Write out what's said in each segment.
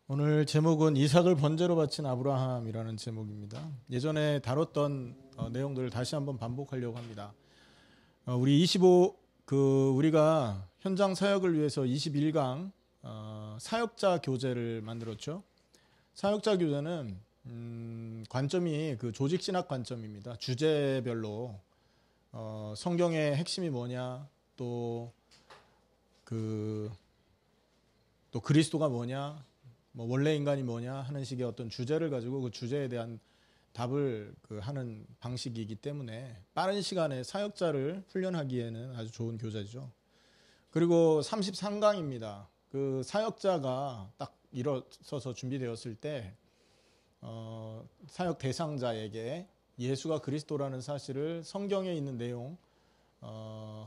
오늘 제목은 이삭을 번제로 바친 아브라함이라는 제목입니다. 예전에 다뤘던 내용들을 다시 한번 반복하려고 합니다. 우리가 현장 사역을 위해서 21강 사역자 교재를 만들었죠. 사역자 교재는 관점이 그 조직 신학 관점입니다. 주제별로 성경의 핵심이 뭐냐, 또 그리스도가 뭐냐, 뭐 원래 인간이 뭐냐 하는 식의 어떤 주제를 가지고 그 주제에 대한 답을 하는 방식이기 때문에 빠른 시간에 사역자를 훈련하기에는 아주 좋은 교재죠. 그리고 33강입니다. 그 사역자가 딱 일어서서 준비되었을 때 사역 대상자에게 예수가 그리스도라는 사실을 성경에 있는 내용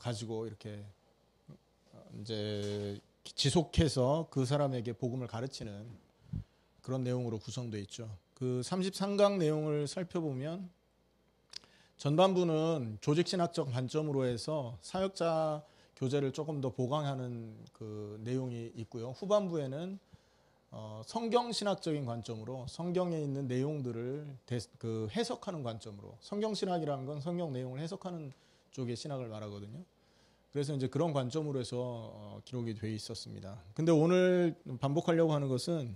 가지고 이렇게 이제 지속해서 그 사람에게 복음을 가르치는 그런 내용으로 구성되어 있죠. 그 33강 내용을 살펴보면 전반부는 조직신학적 관점으로 해서 사역자 교재를 조금 더 보강하는 그 내용이 있고요. 후반부에는 성경신학적인 관점으로 성경에 있는 내용들을 해석하는 관점으로, 성경신학이라는 건 성경 내용을 해석하는 쪽의 신학을 말하거든요. 그래서 이제 그런 관점으로 해서 기록이 되어 있었습니다. 근데 오늘 반복하려고 하는 것은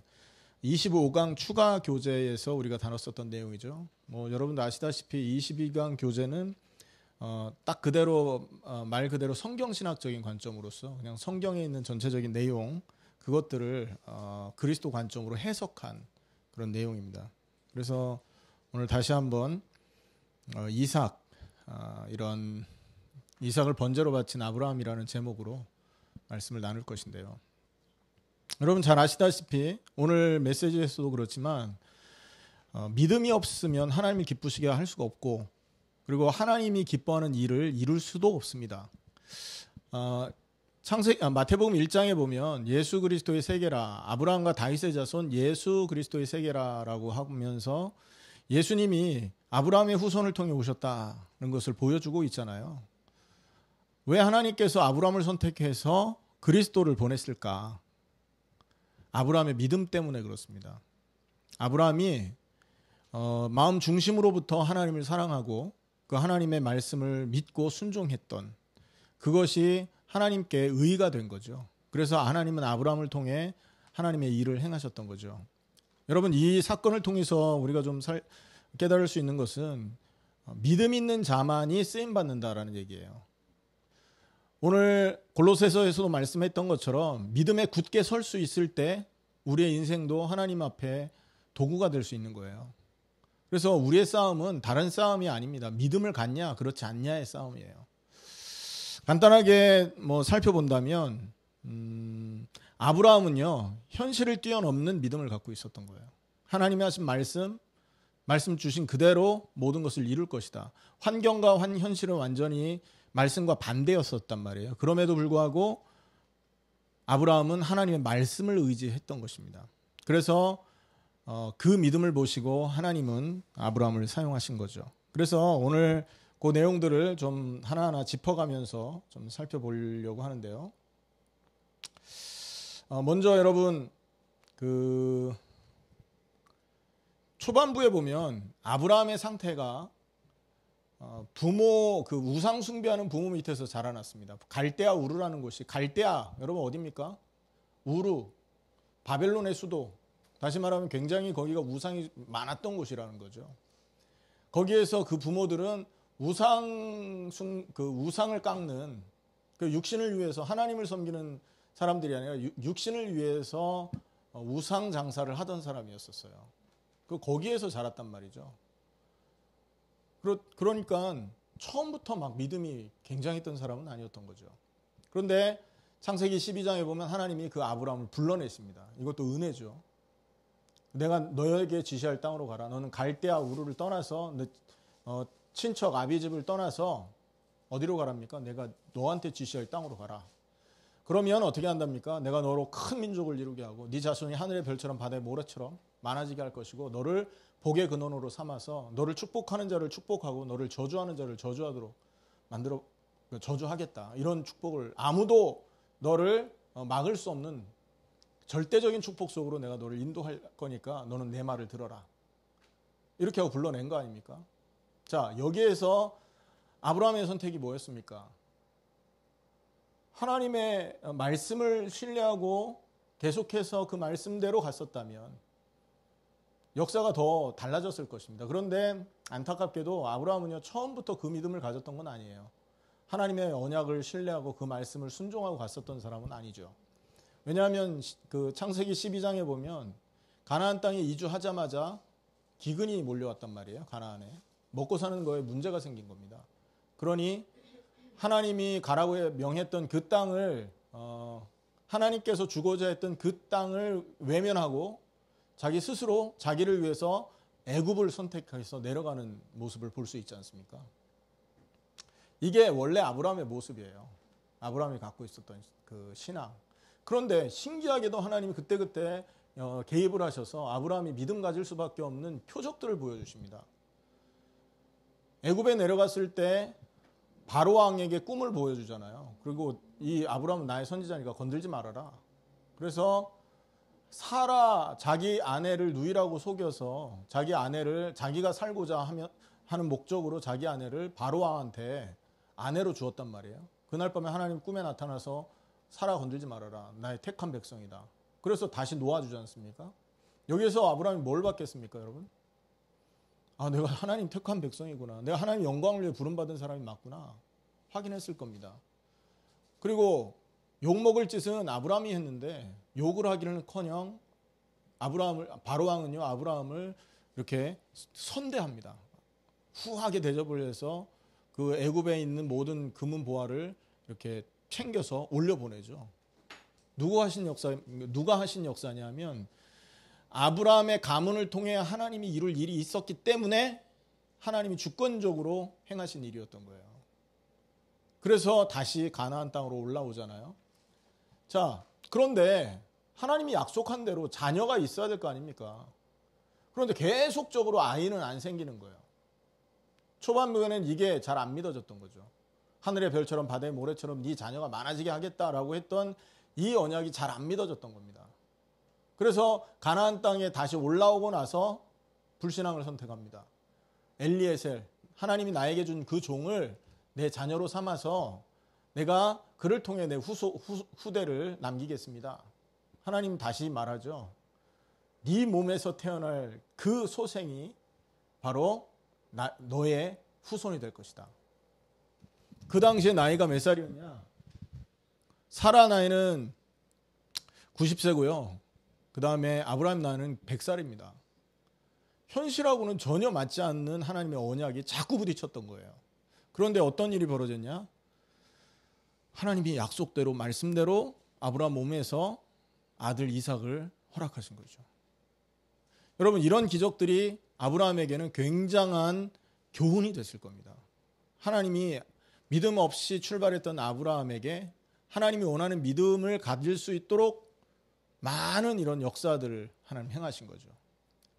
25강 추가 교재에서 우리가 다뤘었던 내용이죠. 뭐 여러분도 아시다시피 22강 교재는 딱 그대로 말 그대로 성경신학적인 관점으로서 그냥 성경에 있는 전체적인 내용 그것들을 그리스도 관점으로 해석한 그런 내용입니다. 그래서 오늘 다시 한번 이삭을 번제로 바친 아브라함이라는 제목으로 말씀을 나눌 것인데요. 여러분 잘 아시다시피 오늘 메시지에서도 그렇지만 믿음이 없으면 하나님이 기쁘시게 할 수가 없고, 그리고 하나님이 기뻐하는 일을 이룰 수도 없습니다. 마태복음 1장에 보면 예수 그리스도의 세계라, 아브라함과 다윗의 자손 예수 그리스도의 세계라라고 하면서 예수님이 아브라함의 후손을 통해 오셨다는 것을 보여주고 있잖아요. 왜 하나님께서 아브라함을 선택해서 그리스도를 보냈을까? 아브라함의 믿음 때문에 그렇습니다. 아브라함이 마음 중심으로부터 하나님을 사랑하고 그 하나님의 말씀을 믿고 순종했던 그것이 하나님께 의의가 된 거죠. 그래서 하나님은 아브라함을 통해 하나님의 일을 행하셨던 거죠. 여러분, 이 사건을 통해서 우리가 좀 깨달을 수 있는 것은 믿음 있는 자만이 쓰임받는다라는 얘기예요. 오늘 골로새서에서도 말씀했던 것처럼 믿음에 굳게 설 수 있을 때 우리의 인생도 하나님 앞에 도구가 될 수 있는 거예요. 그래서 우리의 싸움은 다른 싸움이 아닙니다. 믿음을 갖냐 그렇지 않냐의 싸움이에요. 간단하게 살펴본다면 아브라함은요, 현실을 뛰어넘는 믿음을 갖고 있었던 거예요. 하나님이 하신 말씀 주신 그대로 모든 것을 이룰 것이다. 환경과 현실은 완전히 말씀과 반대였었단 말이에요. 그럼에도 불구하고 아브라함은 하나님의 말씀을 의지했던 것입니다. 그래서 그 믿음을 보시고 하나님은 아브라함을 사용하신 거죠. 그래서 오늘 그 내용들을 좀 하나하나 짚어가면서 좀 살펴보려고 하는데요. 먼저 여러분 초반부에 보면 아브라함의 상태가 우상 숭배하는 부모 밑에서 자라났습니다. 갈대아 우르라는 곳이, 갈대아 여러분 어디입니까? 우르, 바벨론의 수도. 다시 말하면 굉장히 거기가 우상이 많았던 곳이라는 거죠. 거기에서 그 부모들은 우상을 깎는, 그 육신을 위해서 하나님을 섬기는 사람들이 아니라 육신을 위해서 우상 장사를 하던 사람이었었어요. 거기에서 자랐단 말이죠. 그러니까 처음부터 막 믿음이 굉장했던 사람은 아니었던 거죠. 그런데 창세기 12장에 보면 하나님이 그 아브라함을 불러내십니다. 이것도 은혜죠. 내가 너에게 지시할 땅으로 가라. 너는 갈대아 우르를 떠나서 친척 아비집을 떠나서 어디로 가랍니까? 내가 너한테 지시할 땅으로 가라. 그러면 어떻게 한답니까? 내가 너로 큰 민족을 이루게 하고 네 자손이 하늘의 별처럼 바다의 모래처럼 많아지게 할 것이고 너를 복의 근원으로 삼아서 너를 축복하는 자를 축복하고 너를 저주하는 자를 저주하도록 만들어 저주하겠다. 이런 축복을, 아무도 너를 막을 수 없는 절대적인 축복 속으로 내가 너를 인도할 거니까 너는 내 말을 들어라. 이렇게 하고 불러낸 거 아닙니까? 자, 여기에서 아브라함의 선택이 뭐였습니까? 하나님의 말씀을 신뢰하고 계속해서 그 말씀대로 갔었다면 역사가 더 달라졌을 것입니다. 그런데 안타깝게도 아브라함은요, 처음부터 그 믿음을 가졌던 건 아니에요. 하나님의 언약을 신뢰하고 그 말씀을 순종하고 갔었던 사람은 아니죠. 왜냐하면 그 창세기 12장에 보면 가나안 땅에 이주하자마자 기근이 몰려왔단 말이에요. 가나안에. 먹고 사는 거에 문제가 생긴 겁니다. 그러니 하나님이 가라고 명했던 그 땅을 하나님께서 주고자 했던 그 땅을 외면하고 자기 스스로 자기를 위해서 애굽을 선택해서 내려가는 모습을 볼 수 있지 않습니까? 이게 원래 아브라함의 모습이에요. 아브라함이 갖고 있었던 그 신앙. 그런데 신기하게도 하나님이 그때그때 개입을 하셔서 아브라함이 믿음 가질 수밖에 없는 표적들을 보여주십니다. 애굽에 내려갔을 때 바로 왕에게 꿈을 보여주잖아요. 그리고 이 아브라함은 나의 선지자니까 건들지 말아라. 그래서 사라 자기 아내를 누이라고 속여서 자기 아내를 자기가 살고자 하는 목적으로 자기 아내를 바로 왕한테 아내로 주었단 말이에요. 그날 밤에 하나님 꿈에 나타나서 사라 건들지 말아라. 나의 택한 백성이다. 그래서 다시 놓아주지 않습니까? 여기에서 아브라함이 뭘 받겠습니까, 여러분? 아, 내가 하나님 택한 백성이구나. 내가 하나님 영광을 위해 부름받은 사람이 맞구나. 확인했을 겁니다. 그리고 욕먹을 짓은 아브라함이 했는데 욕을 하기는커녕 바로 왕은요, 아브라함을 이렇게 선대합니다. 후하게 대접을 해서 그 애굽에 있는 모든 금은 보화를 이렇게 챙겨서 올려보내죠. 누가 하신 역사냐면 아브라함의 가문을 통해 하나님이 이룰 일이 있었기 때문에 하나님이 주권적으로 행하신 일이었던 거예요. 그래서 다시 가나안 땅으로 올라오잖아요. 자, 그런데 하나님이 약속한 대로 자녀가 있어야 될 거 아닙니까? 그런데 계속적으로 아이는 안 생기는 거예요. 초반부에는 이게 잘 안 믿어졌던 거죠. 하늘의 별처럼 바다의 모래처럼 네 자녀가 많아지게 하겠다라고 했던 이 언약이 잘 안 믿어졌던 겁니다. 그래서 가나안 땅에 다시 올라오고 나서 불신앙을 선택합니다. 엘리에셀, 하나님이 나에게 준 그 종을 내 자녀로 삼아서 내가 그를 통해 내 후대를 남기겠습니다. 하나님 다시 말하죠. 네 몸에서 태어날 그 소생이 바로 너의 후손이 될 것이다. 그 당시에 나이가 몇 살이었냐? 사라 나이는 90세고요. 그 다음에 아브라함 나이는 100살입니다. 현실하고는 전혀 맞지 않는 하나님의 언약이 자꾸 부딪혔던 거예요. 그런데 어떤 일이 벌어졌냐? 하나님이 약속대로 말씀대로 아브라함 몸에서 아들 이삭을 허락하신 거죠. 여러분, 이런 기적들이 아브라함에게는 굉장한 교훈이 됐을 겁니다. 하나님이 믿음 없이 출발했던 아브라함에게 하나님이 원하는 믿음을 가질 수 있도록 많은 이런 역사들을 하나님 행하신 거죠.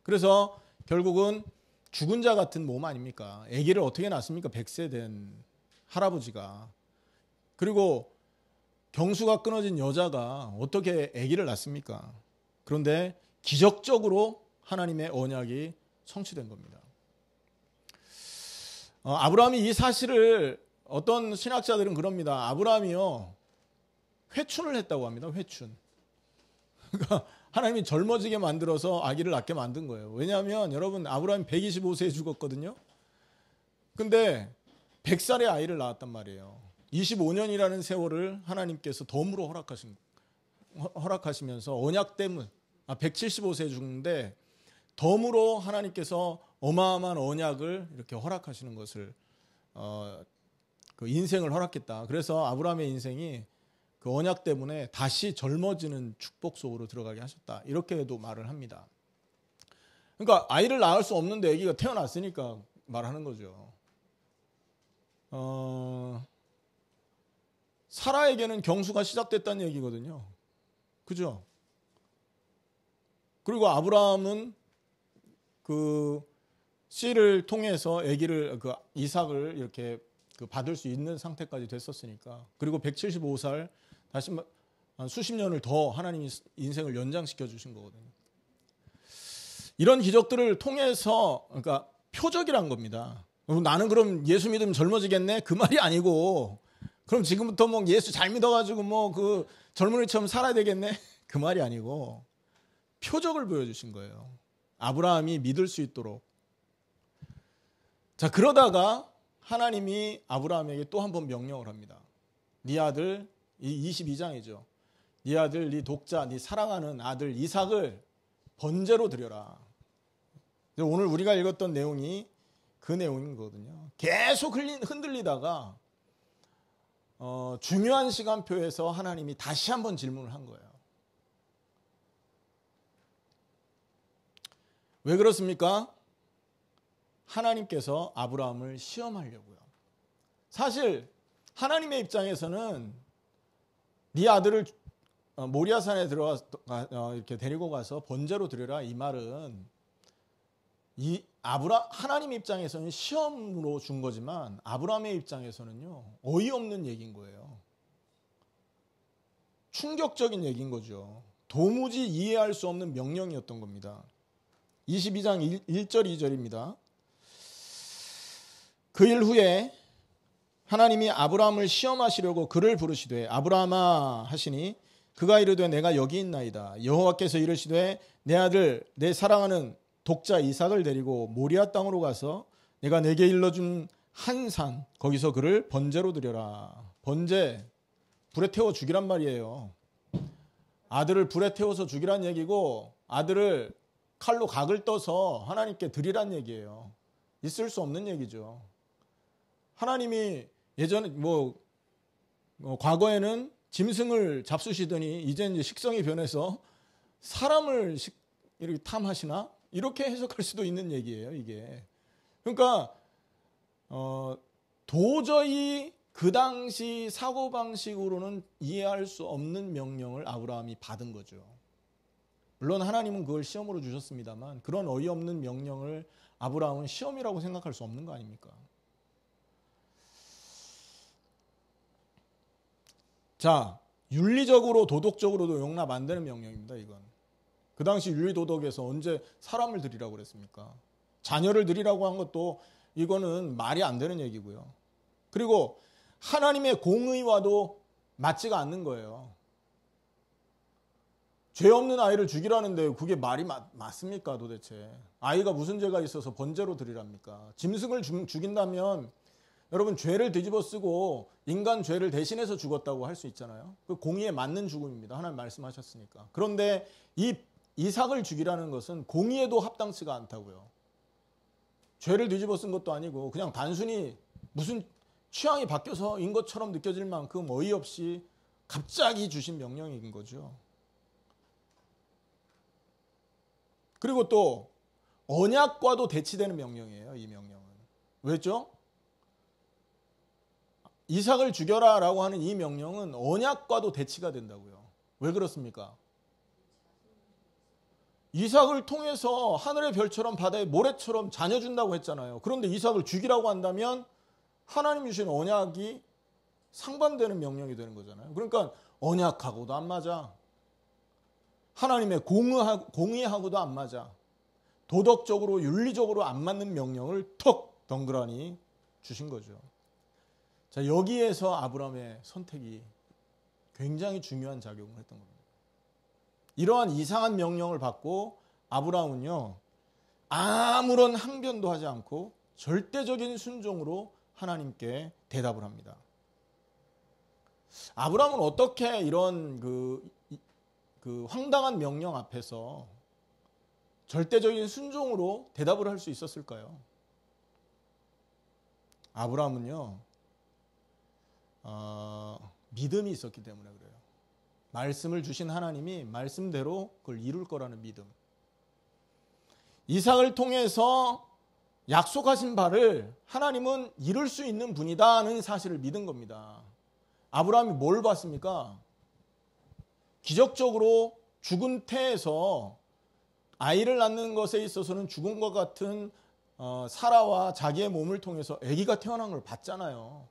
그래서 결국은 죽은 자 같은 몸 아닙니까? 아기를 어떻게 낳습니까? 100세 된 할아버지가. 그리고 경수가 끊어진 여자가 어떻게 아기를 낳습니까? 그런데 기적적으로 하나님의 언약이 성취된 겁니다. 아브라함이 이 사실을 어떤 신학자들은 그럽니다. 아브라함이요, 회춘을 했다고 합니다. 회춘. 그러니까 하나님이 젊어지게 만들어서 아기를 낳게 만든 거예요. 왜냐하면 여러분, 아브라함이 125세에 죽었거든요. 근데 100살에 아이를 낳았단 말이에요. 25년이라는 세월을 하나님께서 덤으로 허락하시면서 언약 때문에 175세에 죽는데 덤으로 하나님께서 어마어마한 언약을 이렇게 허락하시는 것을 그 인생을 허락했다. 그래서 아브라함의 인생이 그 언약 때문에 다시 젊어지는 축복 속으로 들어가게 하셨다. 이렇게도 말을 합니다. 그러니까 아이를 낳을 수 없는데 아기가 태어났으니까 말하는 거죠. 사라에게는 경수가 시작됐다는 얘기거든요. 그죠? 그리고 아브라함은 그 씨를 통해서 아기를 그 이삭을 이렇게 그 받을 수 있는 상태까지 됐었으니까. 그리고 175살 다시 수십 년을 더 하나님이 인생을 연장시켜 주신 거거든요. 이런 기적들을 통해서 그러니까 표적이란 겁니다. 나는 그럼 예수 믿으면 젊어지겠네? 그 말이 아니고 그럼 지금부터 뭐 예수 잘 믿어가지고 뭐 그 젊은이처럼 살아야 되겠네? 그 말이 아니고 표적을 보여주신 거예요. 아브라함이 믿을 수 있도록. 자, 그러다가 하나님이 아브라함에게 또 한 번 명령을 합니다. 네 아들, 이 22장이죠. 네 아들, 네 독자, 네 사랑하는 아들 이삭을 번제로 드려라. 오늘 우리가 읽었던 내용이 그 내용인 거거든요. 계속 흔들리다가 중요한 시간표에서 하나님이 다시 한번 질문을 한 거예요. 왜 그렇습니까? 하나님께서 아브라함을 시험하려고요. 사실 하나님의 입장에서는 네 아들을 모리아산에 이렇게 데리고 가서 번제로 드려라, 이 말은 하나님 입장에서는 시험으로 준 거지만 아브라함의 입장에서는요, 어이없는 얘기인 거예요. 충격적인 얘기인 거죠. 도무지 이해할 수 없는 명령이었던 겁니다. 22장 1절 2절입니다. 그 일 후에 하나님이 아브라함을 시험하시려고 그를 부르시되 아브라함아 하시니 그가 이르되 내가 여기 있나이다. 여호와께서 이르시되 내 아들 내 사랑하는 독자 이삭을 데리고 모리아 땅으로 가서 내가 내게 일러준 한 산 거기서 그를 번제로 드려라. 번제, 불에 태워 죽이란 말이에요. 아들을 불에 태워서 죽이란 얘기고 아들을 칼로 각을 떠서 하나님께 드리란 얘기예요. 있을 수 없는 얘기죠. 하나님이 예전에 과거에는 짐승을 잡수시더니 이제 식성이 변해서 사람을 이렇게 탐하시나? 이렇게 해석할 수도 있는 얘기예요, 이게. 그러니까 도저히 그 당시 사고방식으로는 이해할 수 없는 명령을 아브라함이 받은 거죠. 물론 하나님은 그걸 시험으로 주셨습니다만 그런 어이없는 명령을 아브라함은 시험이라고 생각할 수 없는 거 아닙니까? 자, 윤리적으로 도덕적으로도 용납 안 되는 명령입니다, 이건. 그 당시 윤리도덕에서 언제 사람을 드리라고 그랬습니까? 자녀를 드리라고 한 것도 이거는 말이 안 되는 얘기고요. 그리고 하나님의 공의와도 맞지가 않는 거예요. 죄 없는 아이를 죽이라는데 그게 말이 맞습니까 도대체? 아이가 무슨 죄가 있어서 번제로 드리랍니까? 짐승을 죽인다면 여러분 죄를 뒤집어 쓰고 인간 죄를 대신해서 죽었다고 할 수 있잖아요. 그 공의에 맞는 죽음입니다. 하나님 말씀하셨으니까. 그런데 이 이삭을 죽이라는 것은 공의에도 합당치가 않다고요. 죄를 뒤집어 쓴 것도 아니고 그냥 단순히 무슨 취향이 바뀌어서인 것처럼 느껴질 만큼 어이없이 갑자기 주신 명령인 거죠. 그리고 또 언약과도 대치되는 명령이에요. 이 명령은. 왜죠? 이삭을 죽여라라고 하는 이 명령은 언약과도 대치가 된다고요. 왜 그렇습니까? 이삭을 통해서 하늘의 별처럼 바다의 모래처럼 자녀 준다고 했잖아요. 그런데 이삭을 죽이라고 한다면 하나님 주신 언약이 상반되는 명령이 되는 거잖아요. 그러니까 언약하고도 안 맞아. 하나님의 공의하고도 안 맞아. 도덕적으로 윤리적으로 안 맞는 명령을 턱 덩그러니 주신 거죠. 자, 여기에서 아브라함의 선택이 굉장히 중요한 작용을 했던 겁니다. 이러한 이상한 명령을 받고 아브라함은요, 아무런 항변도 하지 않고 절대적인 순종으로 하나님께 대답을 합니다. 아브라함은 어떻게 이런 그 황당한 명령 앞에서 절대적인 순종으로 대답을 할 수 있었을까요? 아브라함은요, 믿음이 있었기 때문에 그래요. 말씀을 주신 하나님이 말씀대로 그걸 이룰 거라는 믿음. 이삭을 통해서 약속하신 바를 하나님은 이룰 수 있는 분이다는 사실을 믿은 겁니다. 아브라함이 뭘 봤습니까? 기적적으로 죽은 태에서 아이를 낳는 것에 있어서는 죽음과 같은 사라와 자기의 몸을 통해서 아기가 태어난 걸 봤잖아요.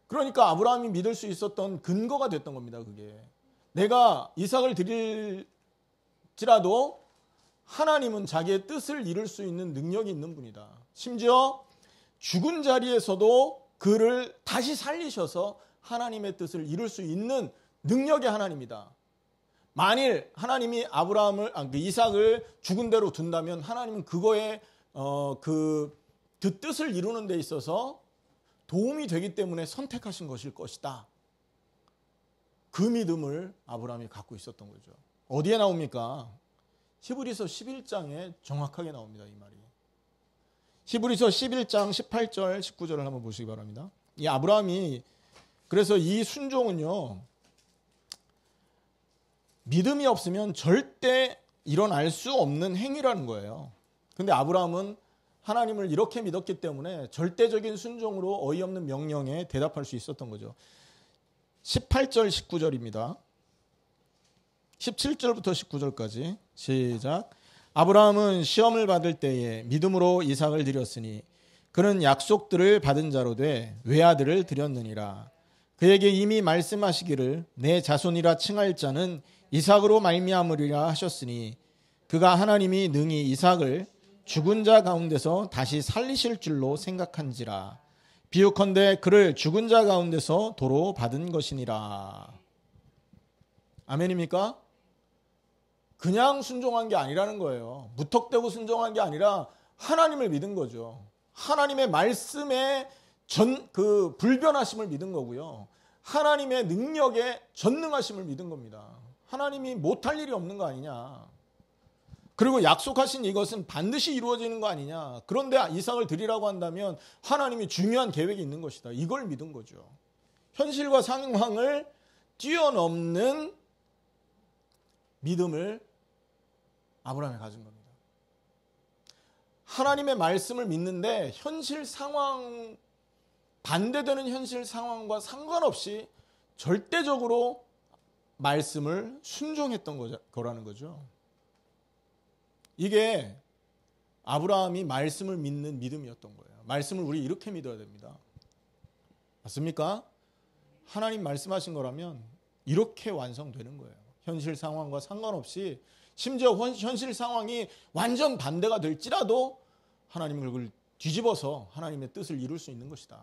그러니까 아브라함이 믿을 수 있었던 근거가 됐던 겁니다. 그게 내가 이삭을 드릴지라도 하나님은 자기의 뜻을 이룰 수 있는 능력이 있는 분이다. 심지어 죽은 자리에서도 그를 다시 살리셔서 하나님의 뜻을 이룰 수 있는 능력의 하나님이다. 만일 하나님이 이삭을 죽은 대로 둔다면 하나님은 그거에 그 뜻을 이루는 데 있어서 도움이 되기 때문에 선택하신 것일 것이다. 그 믿음을 아브라함이 갖고 있었던 거죠. 어디에 나옵니까? 히브리서 11장에 정확하게 나옵니다. 이 말이. 히브리서 11장 18절 19절을 한번 보시기 바랍니다. 이 아브라함이 그래서 이 순종은요, 믿음이 없으면 절대 일어날 수 없는 행위라는 거예요. 근데 아브라함은 하나님을 이렇게 믿었기 때문에 절대적인 순종으로 어이없는 명령에 대답할 수 있었던 거죠. 18절 19절입니다. 17절부터 19절까지 시작. 아브라함은 시험을 받을 때에 믿음으로 이삭을 드렸으니 그는 약속들을 받은 자로 돼 외아들을 드렸느니라. 그에게 이미 말씀하시기를 내 자손이라 칭할 자는 이삭으로 말미암으리라 하셨으니 그가 하나님이 능히 이삭을 죽은 자 가운데서 다시 살리실 줄로 생각한지라. 비유컨대 그를 죽은 자 가운데서 도로 받은 것이니라. 아멘입니까? 그냥 순종한 게 아니라는 거예요. 무턱대고 순종한 게 아니라 하나님을 믿은 거죠. 하나님의 말씀에 불변하심을 믿은 거고요. 하나님의 능력에 전능하심을 믿은 겁니다. 하나님이 못할 일이 없는 거 아니냐. 그리고 약속하신 이것은 반드시 이루어지는 거 아니냐. 그런데 이삭을 드리라고 한다면 하나님이 중요한 계획이 있는 것이다. 이걸 믿은 거죠. 현실과 상황을 뛰어넘는 믿음을 아브라함이 가진 겁니다. 하나님의 말씀을 믿는데 현실 상황, 반대되는 현실 상황과 상관없이 절대적으로 말씀을 순종했던 거라는 거죠. 이게 아브라함이 말씀을 믿는 믿음이었던 거예요. 말씀을 우리 이렇게 믿어야 됩니다. 맞습니까? 하나님 말씀하신 거라면 이렇게 완성되는 거예요. 현실 상황과 상관없이, 심지어 현실 상황이 완전 반대가 될지라도 하나님은 그걸 뒤집어서 하나님의 뜻을 이룰 수 있는 것이다.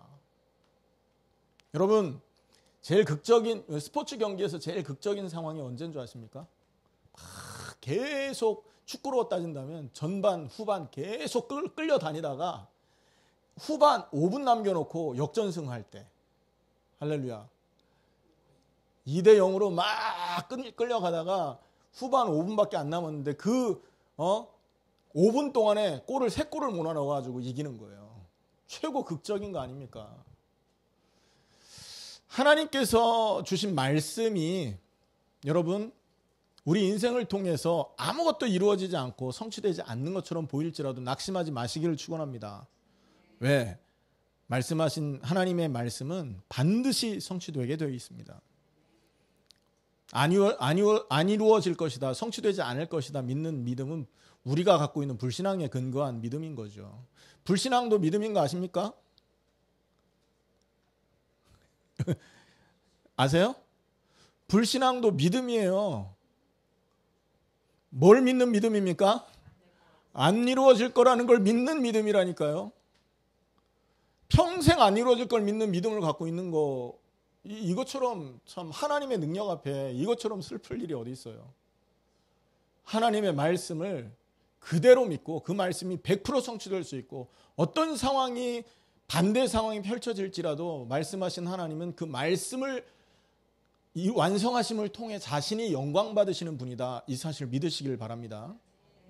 여러분, 제일 극적인 스포츠 경기에서 제일 극적인 상황이 언제인 줄 아십니까? 계속 축구로 따진다면 전반, 후반 계속 끌려다니다가 후반 5분 남겨놓고 역전승할 때, 할렐루야, 2대 0으로 막 끌려가다가 후반 5분밖에 안 남았는데 그 5분 동안에 골을 3골을 몰아넣어가지고 이기는 거예요. 최고 극적인 거 아닙니까? 하나님께서 주신 말씀이 여러분 우리 인생을 통해서 아무것도 이루어지지 않고 성취되지 않는 것처럼 보일지라도 낙심하지 마시기를 축원합니다. 왜? 말씀하신 하나님의 말씀은 반드시 성취되게 되어 있습니다. 안 이루어질 것이다, 성취되지 않을 것이다 믿는 믿음은 우리가 갖고 있는 불신앙에 근거한 믿음인 거죠. 불신앙도 믿음인 거 아십니까? 아세요? 불신앙도 믿음이에요. 뭘 믿는 믿음입니까? 안 이루어질 거라는 걸 믿는 믿음이라니까요. 평생 안 이루어질 걸 믿는 믿음을 갖고 있는 거, 이것처럼 참 하나님의 능력 앞에 이것처럼 슬플 일이 어디 있어요. 하나님의 말씀을 그대로 믿고 그 말씀이 100% 성취될 수 있고, 어떤 상황이 반대 상황이 펼쳐질지라도 말씀하신 하나님은 그 말씀을 이 완성하심을 통해 자신이 영광 받으시는 분이다. 이 사실 믿으시길 바랍니다.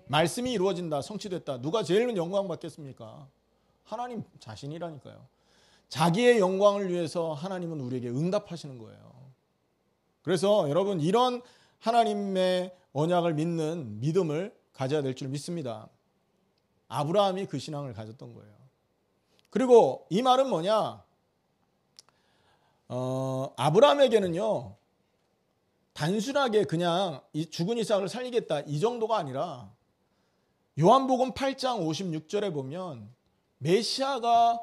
말씀이 이루어진다, 성취됐다. 누가 제일 영광 받겠습니까? 하나님 자신이라니까요. 자기의 영광을 위해서 하나님은 우리에게 응답하시는 거예요. 그래서 여러분, 이런 하나님의 언약을 믿는 믿음을 가져야 될 줄 믿습니다. 아브라함이 그 신앙을 가졌던 거예요. 그리고 이 말은 뭐냐? 아브라함에게는요, 단순하게 그냥 이 죽은 이삭을 살리겠다 이 정도가 아니라, 요한복음 8장 56절에 보면 메시아가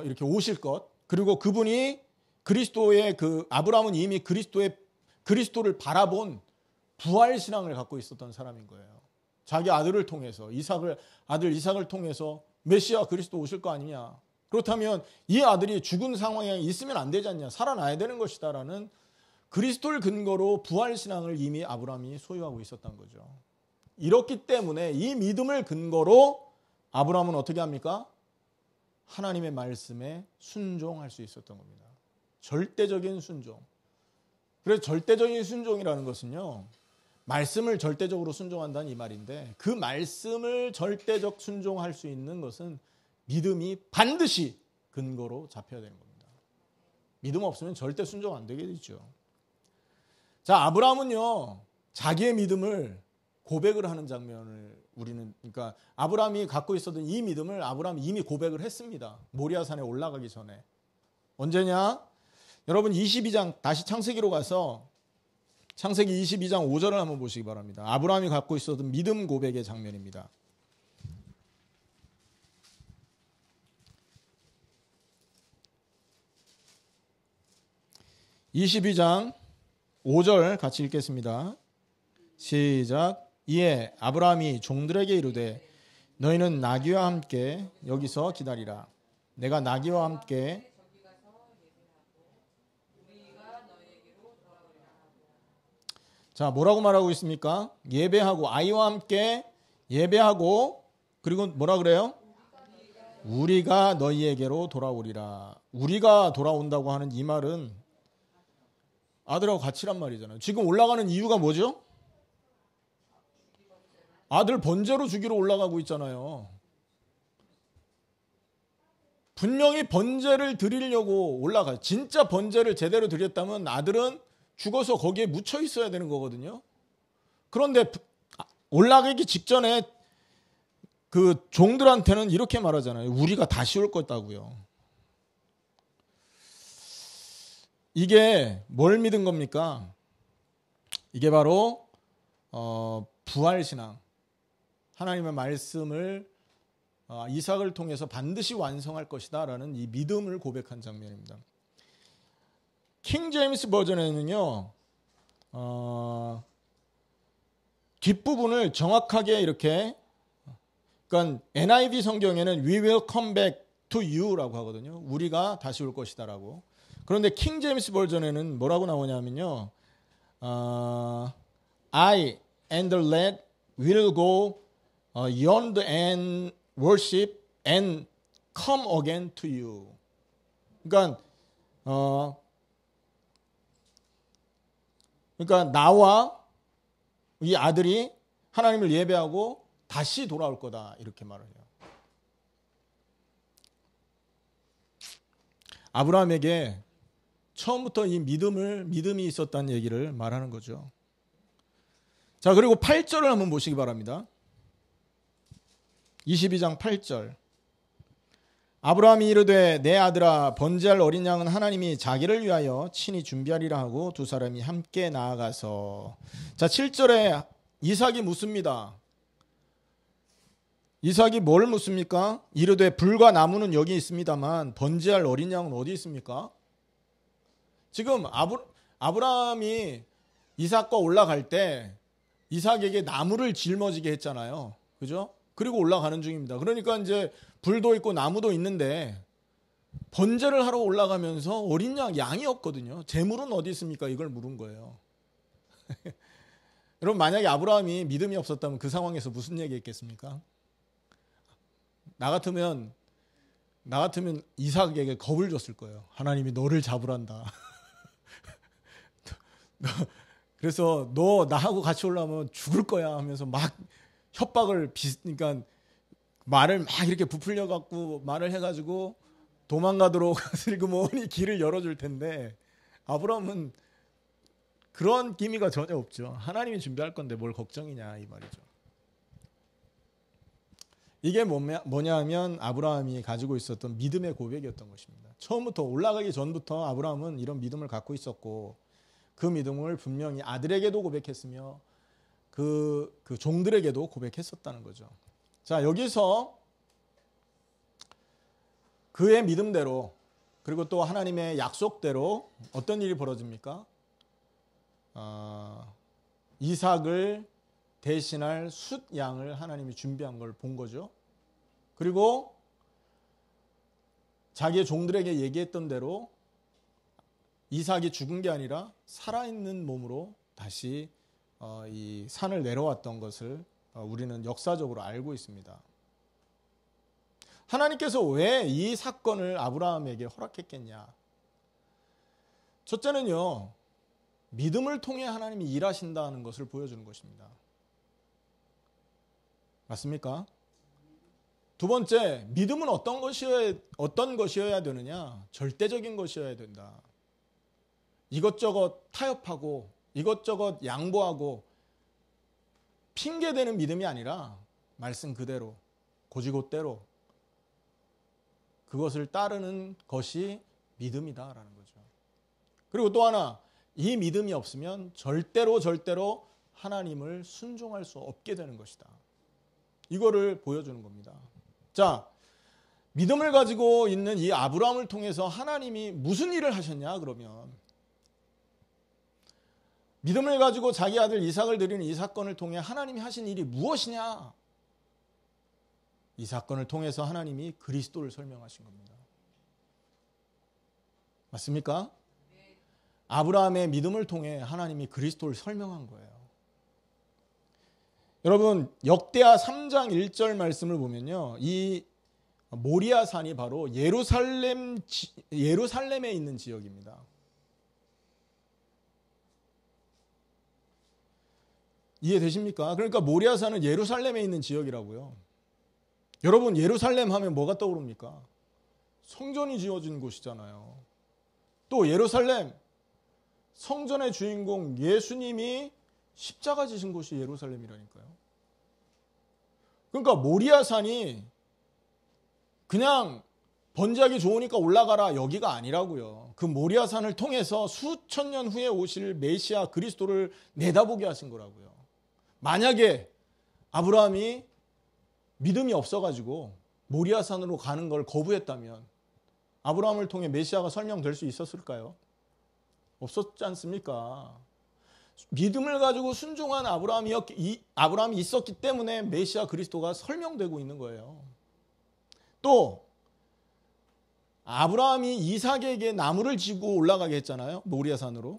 이렇게 오실 것, 그리고 그분이 그리스도의 아브라함은 이미 그리스도의 그리스도를 바라본 부활신앙을 갖고 있었던 사람인 거예요. 자기 아들을 통해서 아들 이삭을 통해서 메시아 그리스도 오실 거 아니냐. 그렇다면 이 아들이 죽은 상황에 있으면 안 되지 않냐. 살아나야 되는 것이다라는 그리스도를 근거로 부활신앙을 이미 아브라함이 소유하고 있었던 거죠. 이렇기 때문에 이 믿음을 근거로 아브라함은 어떻게 합니까? 하나님의 말씀에 순종할 수 있었던 겁니다. 절대적인 순종. 그래서 절대적인 순종이라는 것은요, 말씀을 절대적으로 순종한다는 이 말인데, 그 말씀을 절대적 순종할 수 있는 것은 믿음이 반드시 근거로 잡혀야 되는 겁니다. 믿음 없으면 절대 순종 안 되게 되죠. 자, 아브라함은요, 자기의 믿음을 고백을 하는 장면을 그러니까 아브라함이 갖고 있었던 이 믿음을 아브라함이 이미 고백을 했습니다. 모리아산에 올라가기 전에. 언제냐? 여러분 22장 다시 창세기로 가서 창세기 22장 5절을 한번 보시기 바랍니다. 아브라함이 갖고 있었던 믿음 고백의 장면입니다. (22장) 5절 같이 읽겠습니다. 시작. 이에 아브라함이 종들에게 이르되 너희는 나귀와 함께 여기서 기다리라. 내가 나귀와 함께 자, 뭐라고 말하고 있습니까? 예배하고 아이와 함께 예배하고 그리고 뭐라 그래요? 우리가 너희에게로 돌아오리라. 우리가 돌아온다고 하는 이 말은 아들하고 같이란 말이잖아요. 지금 올라가는 이유가 뭐죠? 아들 번제로 주기로 올라가고 있잖아요. 분명히 번제를 드리려고 올라가요. 진짜 번제를 제대로 드렸다면 아들은 죽어서 거기에 묻혀 있어야 되는 거거든요. 그런데 올라가기 직전에 그 종들한테는 이렇게 말하잖아요. 우리가 다시 올 거다고요. 이게 뭘 믿은 겁니까? 이게 바로 부활신앙. 하나님의 말씀을 이삭을 통해서 반드시 완성할 것이다 라는 이 믿음을 고백한 장면입니다. 킹 제임스 버전에는요, 뒷부분을 정확하게 이렇게, 그러니까 NIV 성경에는 We will come back to you라고 하거든요. 우리가 다시 올 것이다라고. 그런데 킹 제임스 버전에는 뭐라고 나오냐면요, I and the lad will go beyond and worship and come again to you. 그러니까 나와 이 아들이 하나님을 예배하고 다시 돌아올 거다 이렇게 말을 해요. 아브라함에게 처음부터 이 믿음이 있었다는 얘기를 말하는 거죠. 자, 그리고 8절을 한번 보시기 바랍니다. 22장 8절. 아브라함이 이르되 내 아들아 번제할 어린 양은 하나님이 자기를 위하여 친히 준비하리라 하고 두 사람이 함께 나아가서. 자, 7절에 이삭이 묻습니다. 이삭이 뭘 묻습니까? 이르되 불과 나무는 여기 있습니다만 번제할 어린 양은 어디 있습니까? 지금 아브라함이 이삭과 올라갈 때 이삭에게 나무를 짊어지게 했잖아요. 그죠? 그리고 올라가는 중입니다. 그러니까 이제 불도 있고 나무도 있는데 번제를 하러 올라가면서 어린 양이 없거든요. 제물은 어디 있습니까? 이걸 물은 거예요. 여러분, 만약에 아브라함이 믿음이 없었다면 그 상황에서 무슨 얘기했겠습니까? 나 같으면 이삭에게 겁을 줬을 거예요. 하나님이 너를 잡으란다. 그래서 너 나하고 같이 올라오면 죽을 거야 하면서 막 협박을 그러니까 말을 막 이렇게 부풀려 갖고 말을 해가지고 도망가도록 슬그머니 길을 열어줄 텐데 아브라함은 그런 기미가 전혀 없죠. 하나님이 준비할 건데 뭘 걱정이냐 이 말이죠. 이게 뭐냐 하면 아브라함이 가지고 있었던 믿음의 고백이었던 것입니다. 처음부터 올라가기 전부터 아브라함은 이런 믿음을 갖고 있었고 그 믿음을 분명히 아들에게도 고백했으며 그 종들에게도 고백했었다는 거죠. 자, 여기서 그의 믿음대로 그리고 또 하나님의 약속대로 어떤 일이 벌어집니까? 이삭을 대신할 숫 양을 하나님이 준비한 걸 본 거죠. 그리고 자기의 종들에게 얘기했던 대로 이삭이 죽은 게 아니라 살아있는 몸으로 다시 이 산을 내려왔던 것을 우리는 역사적으로 알고 있습니다. 하나님께서 왜 이 사건을 아브라함에게 허락했겠냐? 첫째는요, 믿음을 통해 하나님이 일하신다는 것을 보여주는 것입니다. 맞습니까? 두 번째, 믿음은 어떤 것이어야 되느냐? 절대적인 것이어야 된다. 이것저것 타협하고 이것저것 양보하고 핑계대는 믿음이 아니라 말씀 그대로 고지곳대로 그것을 따르는 것이 믿음이다라는 거죠. 그리고 또 하나, 이 믿음이 없으면 절대로 하나님을 순종할 수 없게 되는 것이다. 이거를 보여주는 겁니다. 자, 믿음을 가지고 있는 이 아브라함을 통해서 하나님이 무슨 일을 하셨냐 그러면, 믿음을 가지고 자기 아들 이삭을 드리는 이 사건을 통해 하나님이 하신 일이 무엇이냐? 이 사건을 통해서 하나님이 그리스도를 설명하신 겁니다. 맞습니까? 아브라함의 믿음을 통해 하나님이 그리스도를 설명한 거예요. 여러분, 역대하 3장 1절 말씀을 보면요, 이 모리아 산이 바로 예루살렘에 있는 지역입니다. 이해되십니까? 그러니까 모리아 산은 예루살렘에 있는 지역이라고요. 여러분, 예루살렘 하면 뭐가 떠오릅니까? 성전이 지어진 곳이잖아요. 또 예루살렘, 성전의 주인공 예수님이 십자가 지신 곳이 예루살렘이라니까요. 그러니까 모리아 산이 그냥 번지하기 좋으니까 올라가라, 여기가 아니라고요. 그 모리아 산을 통해서 수천 년 후에 오실 메시아 그리스도를 내다보게 하신 거라고요. 만약에 아브라함이 믿음이 없어가지고 모리아 산으로 가는 걸 거부했다면 아브라함을 통해 메시아가 설명될 수 있었을까요? 없었지 않습니까? 믿음을 가지고 순종한 아브라함이 있었기 때문에 메시아 그리스도가 설명되고 있는 거예요. 또 아브라함이 이삭에게 나무를 지고 올라가게 했잖아요, 모리아 산으로.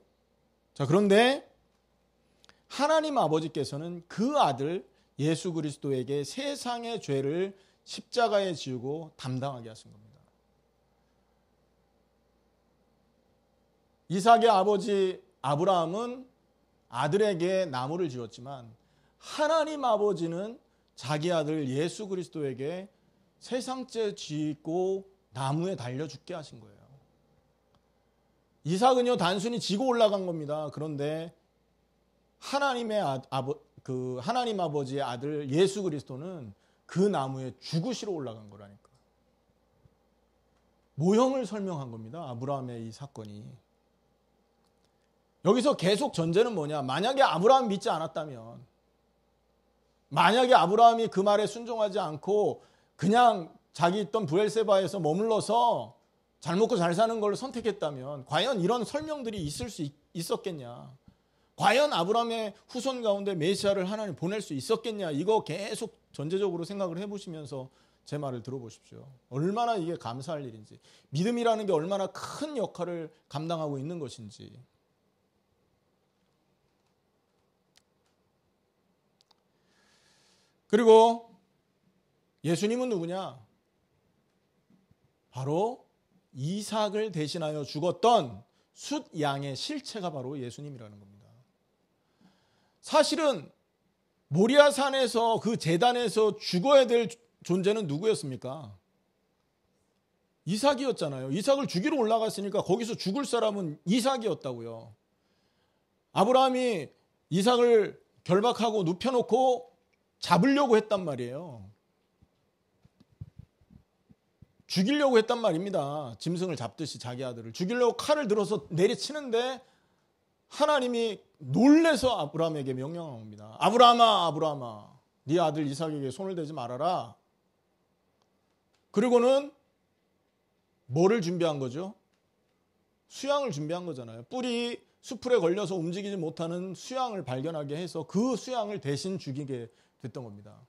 자, 그런데 하나님 아버지께서는 그 아들 예수 그리스도에게 세상의 죄를 십자가에 지우고 담당하게 하신 겁니다. 이삭의 아버지 아브라함은 아들에게 나무를 지었지만 하나님 아버지는 자기 아들 예수 그리스도에게 세상죄 지고 나무에 달려 죽게 하신 거예요. 이삭은요, 단순히 지고 올라간 겁니다. 그런데 하나님 아버지의 아들 예수 그리스도는 그 나무에 죽으시러 올라간 거라니까. 모형을 설명한 겁니다, 아브라함의 이 사건이. 여기서 계속 전제는 뭐냐? 만약에 아브라함이 믿지 않았다면, 만약에 아브라함이 그 말에 순종하지 않고 그냥 자기 있던 브엘세바에서 머물러서 잘 먹고 잘 사는 걸 선택했다면 과연 이런 설명들이 있을 수 있었겠냐? 과연 아브라함의 후손 가운데 메시아를 하나님 보낼 수 있었겠냐? 이거 계속 전제적으로 생각을 해보시면서 제 말을 들어보십시오. 얼마나 이게 감사할 일인지, 믿음이라는 게 얼마나 큰 역할을 감당하고 있는 것인지. 그리고 예수님은 누구냐? 바로 이삭을 대신하여 죽었던 숫 양의 실체가 바로 예수님이라는 겁니다. 사실은 모리아 산에서 그 제단에서 죽어야 될 존재는 누구였습니까? 이삭이었잖아요. 이삭을 죽이러 올라갔으니까 거기서 죽을 사람은 이삭이었다고요. 아브라함이 이삭을 결박하고 눕혀놓고 잡으려고 했단 말이에요. 죽이려고 했단 말입니다. 짐승을 잡듯이 자기 아들을 죽이려고 칼을 들어서 내리치는데 하나님이 놀래서 아브라함에게 명령한 겁니다. 아브라함아, 아브라함아, 네 아들 이삭에게 손을 대지 말아라. 그리고는 뭐를 준비한 거죠? 수양을 준비한 거잖아요. 뿔이 수풀에 걸려서 움직이지 못하는 수양을 발견하게 해서 그 수양을 대신 죽이게 됐던 겁니다.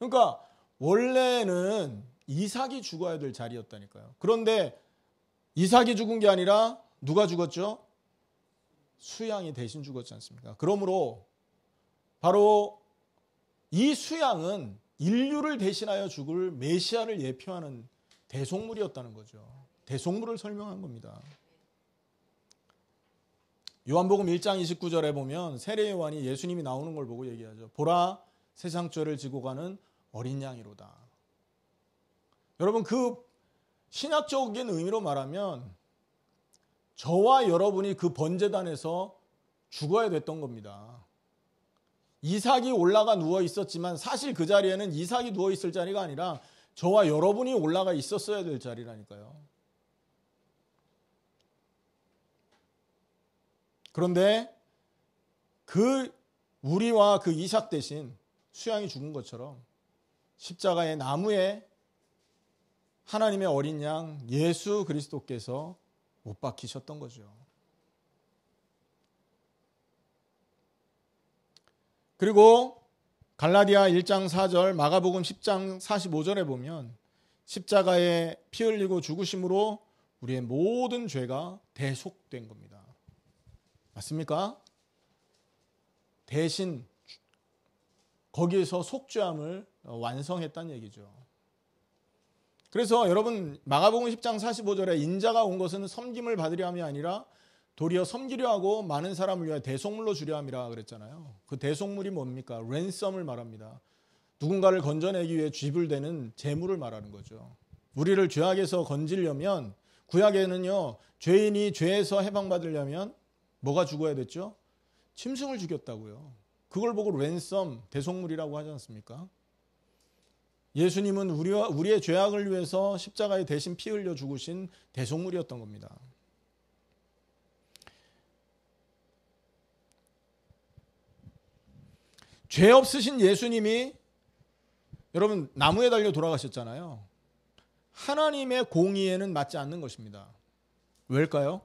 그러니까 원래는 이삭이 죽어야 될 자리였다니까요. 그런데 이삭이 죽은 게 아니라 누가 죽었죠? 수양이 대신 죽었지 않습니까? 그러므로 바로 이 수양은 인류를 대신하여 죽을 메시아를 예표하는 대속물이었다는 거죠. 대속물을 설명한 겁니다. 요한복음 1장 29절에 보면 세례 요한이 예수님이 나오는 걸 보고 얘기하죠. 보라, 세상 죄를 지고 가는 어린 양이로다. 여러분, 그 신학적인 의미로 말하면 저와 여러분이 그 번제단에서 죽어야 됐던 겁니다. 이삭이 올라가 누워 있었지만 사실 그 자리에는 이삭이 누워 있을 자리가 아니라 저와 여러분이 올라가 있었어야 될 자리라니까요. 그런데 그 우리와 그 이삭 대신 수양이 죽은 것처럼 십자가의 나무에 하나님의 어린 양 예수 그리스도께서 못 박히셨던 거죠. 그리고 갈라디아 1장 4절, 마가복음 10장 45절에 보면 십자가에 피 흘리고 죽으심으로 우리의 모든 죄가 대속된 겁니다. 맞습니까? 대신 거기에서 속죄함을 완성했다는 얘기죠. 그래서 여러분 마가복음 10장 45절에 인자가 온 것은 섬김을 받으려 함이 아니라 도리어 섬기려 하고 많은 사람을 위하여 대속물로 주려 함이라 그랬잖아요. 그 대속물이 뭡니까? 랜섬을 말합니다. 누군가를 건져내기 위해 쥐불대는 재물을 말하는 거죠. 우리를 죄악에서 건지려면 구약에는요, 죄인이 죄에서 해방받으려면 뭐가 죽어야 됐죠? 짐승을 죽였다고요. 그걸 보고 랜섬, 대속물이라고 하지 않습니까? 예수님은 우리의 죄악을 위해서 십자가에 대신 피 흘려 죽으신 대속물이었던 겁니다. 죄 없으신 예수님이 여러분 나무에 달려 돌아가셨잖아요. 하나님의 공의에는 맞지 않는 것입니다. 왜일까요?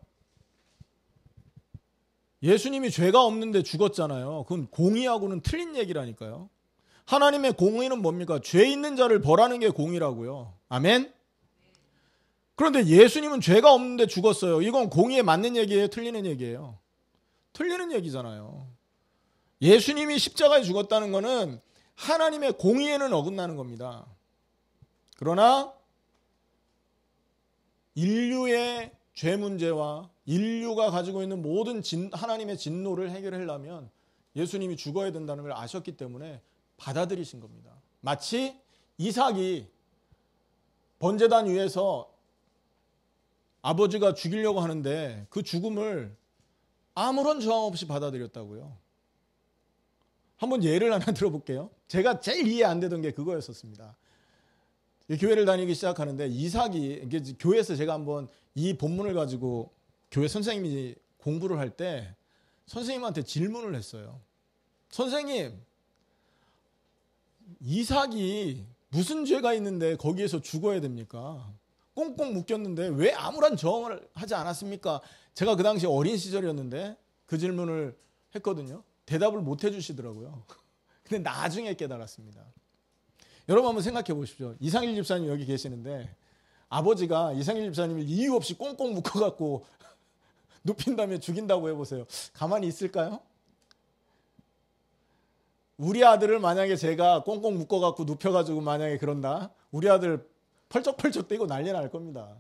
예수님이 죄가 없는데 죽었잖아요. 그건 공의하고는 틀린 얘기라니까요. 하나님의 공의는 뭡니까? 죄 있는 자를 벌하는 게 공의라고요. 아멘? 그런데 예수님은 죄가 없는데 죽었어요. 이건 공의에 맞는 얘기예요? 틀리는 얘기예요? 틀리는 얘기잖아요. 예수님이 십자가에 죽었다는 것은 하나님의 공의에는 어긋나는 겁니다. 그러나 인류의 죄 문제와 인류가 가지고 있는 모든 하나님의 진노를 해결하려면 예수님이 죽어야 된다는 걸 아셨기 때문에 받아들이신 겁니다. 마치 이삭이 번제단 위에서 아버지가 죽이려고 하는데 그 죽음을 아무런 저항 없이 받아들였다고요. 한번 예를 하나 들어볼게요. 제가 제일 이해 안 되던 게 그거였었습니다. 교회를 다니기 시작하는데 이삭이 교회에서 제가 한번 이 본문을 가지고 교회 선생님이 공부를 할 때 선생님한테 질문을 했어요. 선생님, 이삭이 무슨 죄가 있는데 거기에서 죽어야 됩니까? 꽁꽁 묶였는데 왜 아무런 저항을 하지 않았습니까? 제가 그 당시 어린 시절이었는데 그 질문을 했거든요. 대답을 못 해주시더라고요. 근데 나중에 깨달았습니다. 여러분 한번 생각해 보십시오. 이상일 집사님 여기 계시는데 아버지가 이상일 집사님을 이유 없이 꽁꽁 묶어갖고 눕힌 다음에 죽인다고 해보세요. 가만히 있을까요? 우리 아들을 만약에 제가 꽁꽁 묶어갖고 눕혀가지고 만약에 그런다, 우리 아들 펄쩍펄쩍 뛰고 난리 날 겁니다.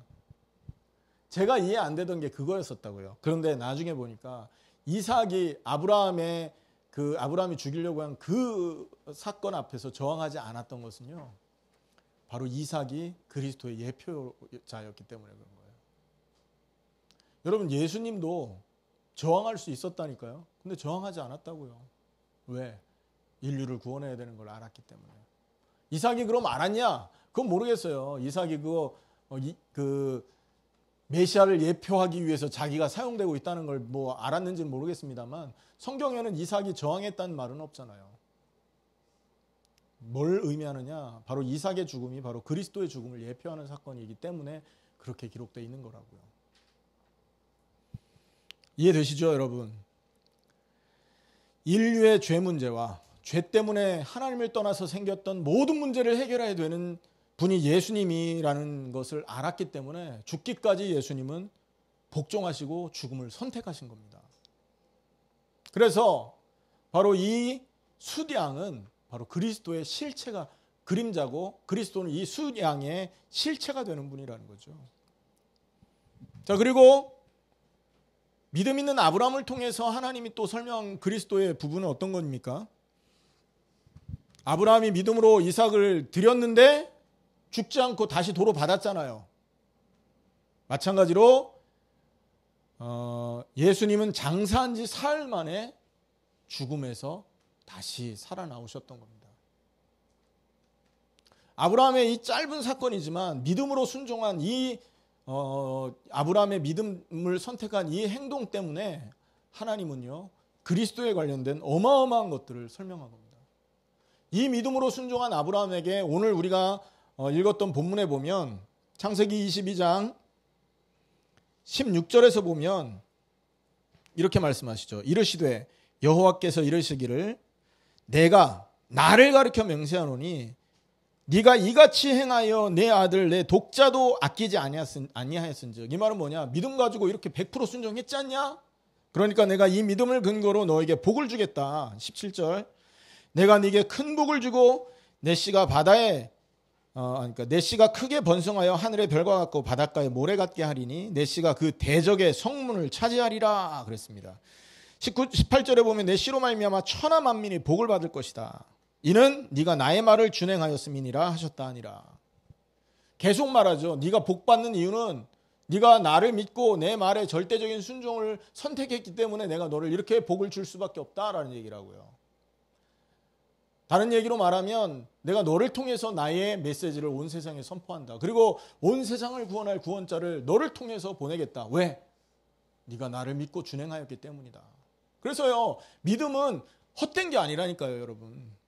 제가 이해 안 되던 게 그거였었다고요. 그런데 나중에 보니까 이삭이 아브라함이 죽이려고 한 그 사건 앞에서 저항하지 않았던 것은요, 바로 이삭이 그리스도의 예표자였기 때문에 그런 거예요. 여러분 예수님도 저항할 수 있었다니까요. 근데 저항하지 않았다고요. 왜? 인류를 구원해야 되는 걸 알았기 때문에. 이삭이 그럼 알았냐? 그건 모르겠어요. 이삭이 그 메시아를 예표하기 위해서 자기가 사용되고 있다는 걸 뭐 알았는지는 모르겠습니다만 성경에는 이삭이 저항했다는 말은 없잖아요. 뭘 의미하느냐? 바로 이삭의 죽음이 바로 그리스도의 죽음을 예표하는 사건이기 때문에 그렇게 기록되어 있는 거라고요. 이해되시죠, 여러분? 인류의 죄 문제와 죄 때문에 하나님을 떠나서 생겼던 모든 문제를 해결해야 되는 분이 예수님이라는 것을 알았기 때문에 죽기까지 예수님은 복종하시고 죽음을 선택하신 겁니다. 그래서 바로 이 숫양은 바로 그리스도의 실체가 그림자고 그리스도는 이 숫양의 실체가 되는 분이라는 거죠. 자, 그리고 믿음 있는 아브라함을 통해서 하나님이 또 설명한 그리스도의 부분은 어떤 겁니까? 아브라함이 믿음으로 이삭을 드렸는데 죽지 않고 다시 도로 받았잖아요. 마찬가지로 예수님은 장사한 지 사흘 만에 죽음에서 다시 살아나오셨던 겁니다. 아브라함의 이 짧은 사건이지만 믿음으로 순종한 이 아브라함의 믿음을 선택한 이 행동 때문에 하나님은요 그리스도에 관련된 어마어마한 것들을 설명한 겁니다. 이 믿음으로 순종한 아브라함에게 오늘 우리가 읽었던 본문에 보면 창세기 22장 16절에서 보면 이렇게 말씀하시죠. 이르시되 여호와께서 이르시기를 내가 나를 가리켜 맹세하노니 네가 이같이 행하여 내 아들 내 독자도 아끼지 아니하였은즉. 이 말은 뭐냐? 믿음 가지고 이렇게 100% 순종했지 않냐? 그러니까 내가 이 믿음을 근거로 너에게 복을 주겠다. 17절 내가 네게 큰 복을 주고 내 씨가 바다에 그러니까 내 씨가 크게 번성하여 하늘의 별과 같고 바닷가에 모래 같게 하리니 내 씨가 그 대적의 성문을 차지하리라 그랬습니다. 18절에 보면 내 씨로 말미암아 천하 만민이 복을 받을 것이다. 이는 네가 나의 말을 준행하였음이니라 하셨다 하니라. 계속 말하죠. 네가 복 받는 이유는 네가 나를 믿고 내 말에 절대적인 순종을 선택했기 때문에 내가 너를 이렇게 복을 줄 수밖에 없다라는 얘기라고요. 다른 얘기로 말하면 내가 너를 통해서 나의 메시지를 온 세상에 선포한다. 그리고 온 세상을 구원할 구원자를 너를 통해서 보내겠다. 왜? 네가 나를 믿고 준행하였기 때문이다. 그래서요, 믿음은 헛된 게 아니라니까요, 여러분.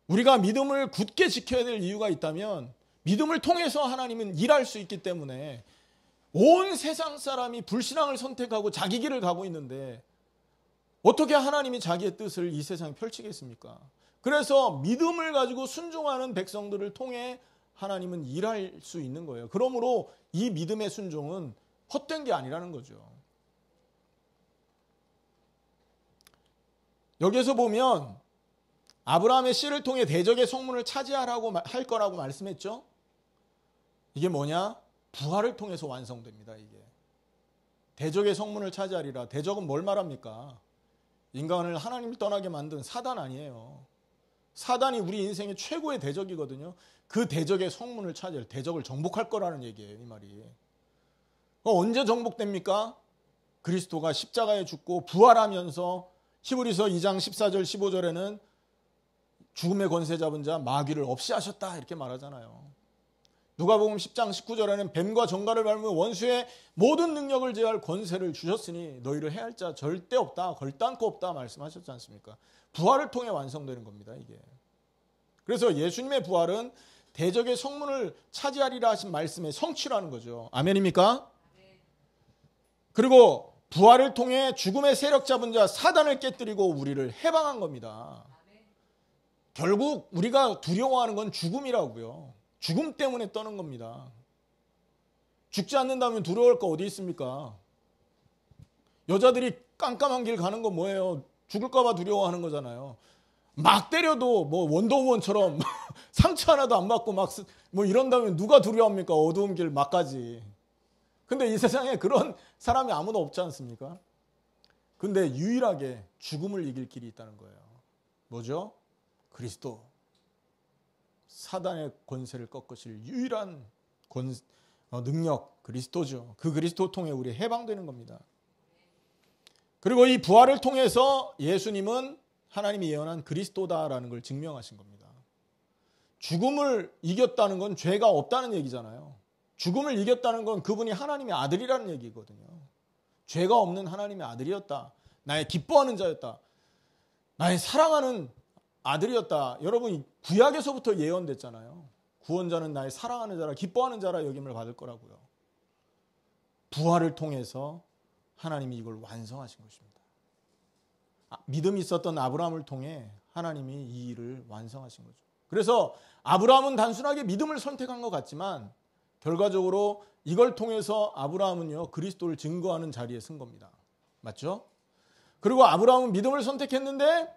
우리가 믿음을 굳게 지켜야 될 이유가 있다면 믿음을 통해서 하나님은 일할 수 있기 때문에 온 세상 사람이 불신앙을 선택하고 자기 길을 가고 있는데 어떻게 하나님이 자기의 뜻을 이 세상에 펼치겠습니까? 그래서 믿음을 가지고 순종하는 백성들을 통해 하나님은 일할 수 있는 거예요. 그러므로 이 믿음의 순종은 헛된 게 아니라는 거죠. 여기에서 보면 아브라함의 씨를 통해 대적의 성문을 차지하라고 할 거라고 말씀했죠. 이게 뭐냐? 부활을 통해서 완성됩니다. 이게 대적의 성문을 차지하리라. 대적은 뭘 말합니까? 인간을 하나님을 떠나게 만든 사단 아니에요. 사단이 우리 인생의 최고의 대적이거든요. 그 대적의 성문을 차지할, 대적을 정복할 거라는 얘기예요. 이 말이. 언제 정복됩니까? 그리스도가 십자가에 죽고 부활하면서 히브리서 2장 14절 15절에는 죽음의 권세 잡은 자 마귀를 없이 하셨다 이렇게 말하잖아요. 누가복음 10장 19절에는 뱀과 정갈을 밟으며 원수의 모든 능력을 제할 권세를 주셨으니 너희를 해할 자 절대 없다, 걸단코 없다 말씀하셨지 않습니까? 부활을 통해 완성되는 겁니다. 이게. 그래서 예수님의 부활은 대적의 성문을 차지하리라 하신 말씀의 성취라는 거죠. 아멘입니까? 그리고 부활을 통해 죽음의 세력 잡은 자 사단을 깨뜨리고 우리를 해방한 겁니다. 결국 우리가 두려워하는 건 죽음이라고요. 죽음 때문에 떠는 겁니다. 죽지 않는다면 두려울 거 어디 있습니까? 여자들이 깜깜한 길 가는 건 뭐예요? 죽을까 봐 두려워하는 거잖아요. 막 때려도 뭐 원더우먼처럼 상처 하나도 안 받고 막 뭐 이런다면 누가 두려워합니까? 어두운 길 막가지. 근데 이 세상에 그런 사람이 아무도 없지 않습니까? 근데 유일하게 죽음을 이길 길이 있다는 거예요. 뭐죠? 그리스도. 사단의 권세를 꺾으실 유일한 능력 그리스도죠. 그 그리스도 통해 우리 해방되는 겁니다. 그리고 이 부활을 통해서 예수님은 하나님이 예언한 그리스도다라는 걸 증명하신 겁니다. 죽음을 이겼다는 건 죄가 없다는 얘기잖아요. 죽음을 이겼다는 건 그분이 하나님의 아들이라는 얘기거든요. 죄가 없는 하나님의 아들이었다. 나의 기뻐하는 자였다. 나의 사랑하는 아들이었다. 여러분 구약에서부터 예언됐잖아요. 구원자는 나의 사랑하는 자라 기뻐하는 자라 여김을 받을 거라고요. 부활을 통해서 하나님이 이걸 완성하신 것입니다. 믿음이 있었던 아브라함을 통해 하나님이 이 일을 완성하신 거죠. 그래서 아브라함은 단순하게 믿음을 선택한 것 같지만 결과적으로 이걸 통해서 아브라함은요 그리스도를 증거하는 자리에 선 겁니다. 맞죠? 그리고 아브라함은 믿음을 선택했는데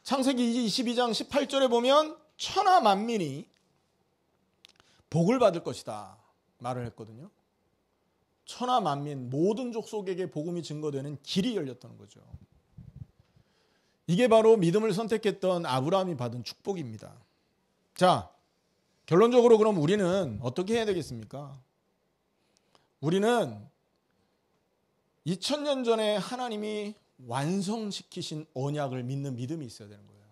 창세기 22장 18절에 보면 천하 만민이 복을 받을 것이다 말을 했거든요. 천하 만민 모든 족속에게 복음이 증거되는 길이 열렸다는 거죠. 이게 바로 믿음을 선택했던 아브라함이 받은 축복입니다. 자, 결론적으로 그럼 우리는 어떻게 해야 되겠습니까? 우리는 2000년 전에 하나님이 완성시키신 언약을 믿는 믿음이 있어야 되는 거예요.